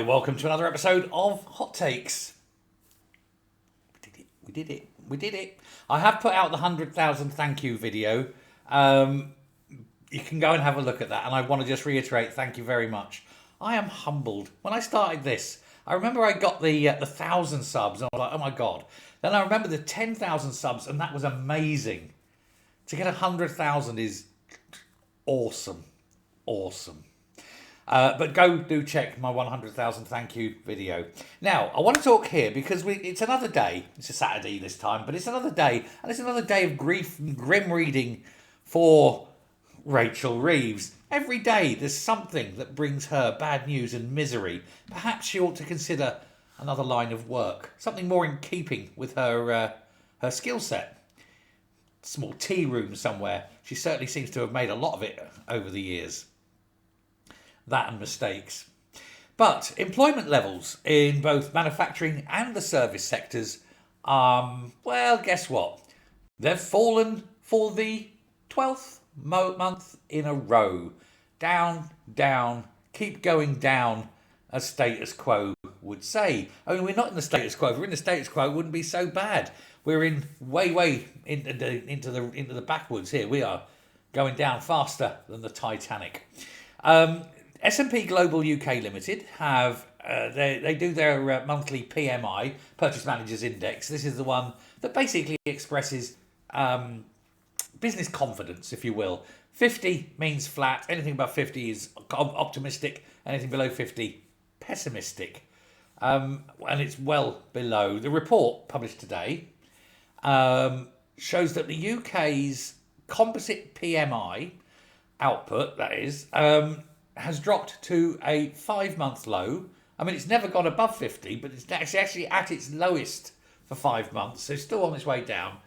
Welcome to another episode of Hot Takes. We did it. I have put out the 100,000 thank you video. You can go and have a look at that, and I want to just reiterate thank you very much. I am humbled. When I started this, I remember I got the 1,000 subs, and I was like, oh my god. Then I remember the 10,000 subs, and that was amazing. To get 100,000 is awesome. But go do check my 100,000 thank you video. Now, I want to talk here because it's another day. It's a Saturday this time, but it's another day. And it's another day of grief and grim reading for Rachel Reeves. Every day there's something that brings her bad news and misery. Perhaps she ought to consider another line of work. Something more in keeping with her skill set. Small tea room somewhere. She certainly seems to have made a lot of it over the years. That and mistakes. But employment levels in both manufacturing and the service sectors, well, guess what? They've fallen for the 12th month in a row. Down, keep going down, as status quo would say. I mean, we're not in the status quo. If we're in the status quo, it wouldn't be so bad. We're in way into the backwards here. We are going down faster than the Titanic. S&P Global UK Limited have they do their monthly PMI, Purchase Managers Index. This is the one that basically expresses business confidence, if you will. 50 means flat. Anything above 50 is optimistic. Anything below 50, pessimistic. And it's well below. The report published today shows that the UK's composite PMI output, that is, has dropped to a 5-month low. I mean, it's never gone above 50, but it's actually at its lowest for 5 months, so still on its way down.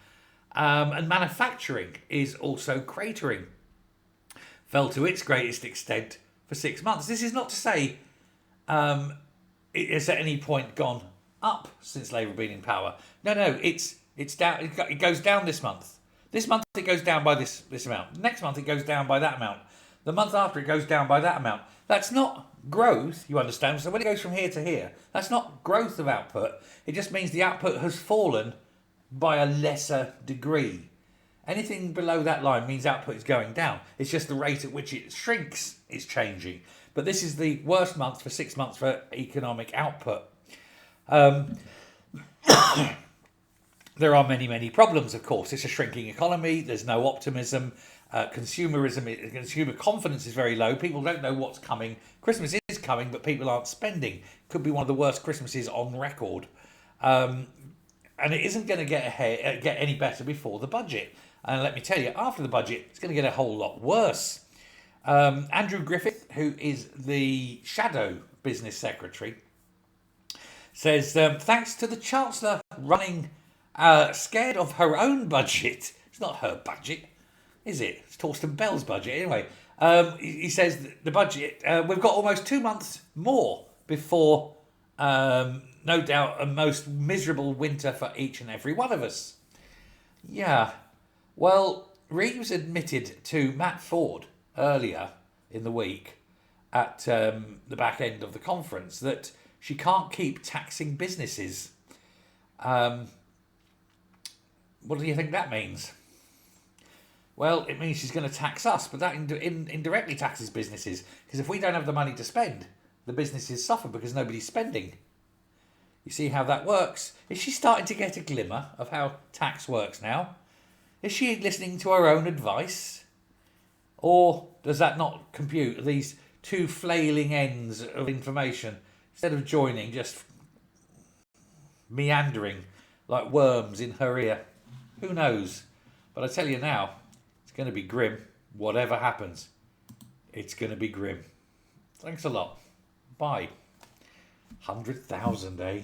And manufacturing is also cratering. Fell to its greatest extent for 6 months. This is not to say it has at any point gone up since Labour have been in power. No, it's down. It goes down this month. This month it goes down by this amount. Next month it goes down by that amount. The month after it goes down by that amount. That's not growth, you understand. So when it goes from here to here, that's not growth of output. It just means the output has fallen by a lesser degree. Anything below that line means output is going down. It's just the rate at which it shrinks is changing. But this is the worst month for 6 months for economic output. There are many problems, of course. It's a shrinking economy. There's no optimism. Consumer confidence is very low. People don't know what's coming. Christmas is coming, but people aren't spending. Could be one of the worst Christmases on record. And it isn't going to get any better before the budget. And let me tell you, after the budget, it's going to get a whole lot worse. Andrew Griffith, who is the shadow business secretary, says, thanks to the Chancellor running scared of her own budget. It's not her budget, is it? It's Torsten Bell's budget. Anyway, he says the budget, we've got almost 2 months more before, no doubt, a most miserable winter for each and every one of us. Yeah, well, Reeves admitted to Matt Ford earlier in the week at the back end of the conference that she can't keep taxing businesses. What do you think that means? Well, it means she's going to tax us, but that indirectly taxes businesses. Because if we don't have the money to spend, the businesses suffer because nobody's spending. You see how that works? Is she starting to get a glimmer of how tax works now? Is she listening to her own advice? Or does that not compute these two flailing ends of information? Instead of joining, just meandering like worms in her ear. Who knows? But I tell you now, it's going to be grim. Whatever happens, it's going to be grim. Thanks a lot. Bye. 100,000, eh?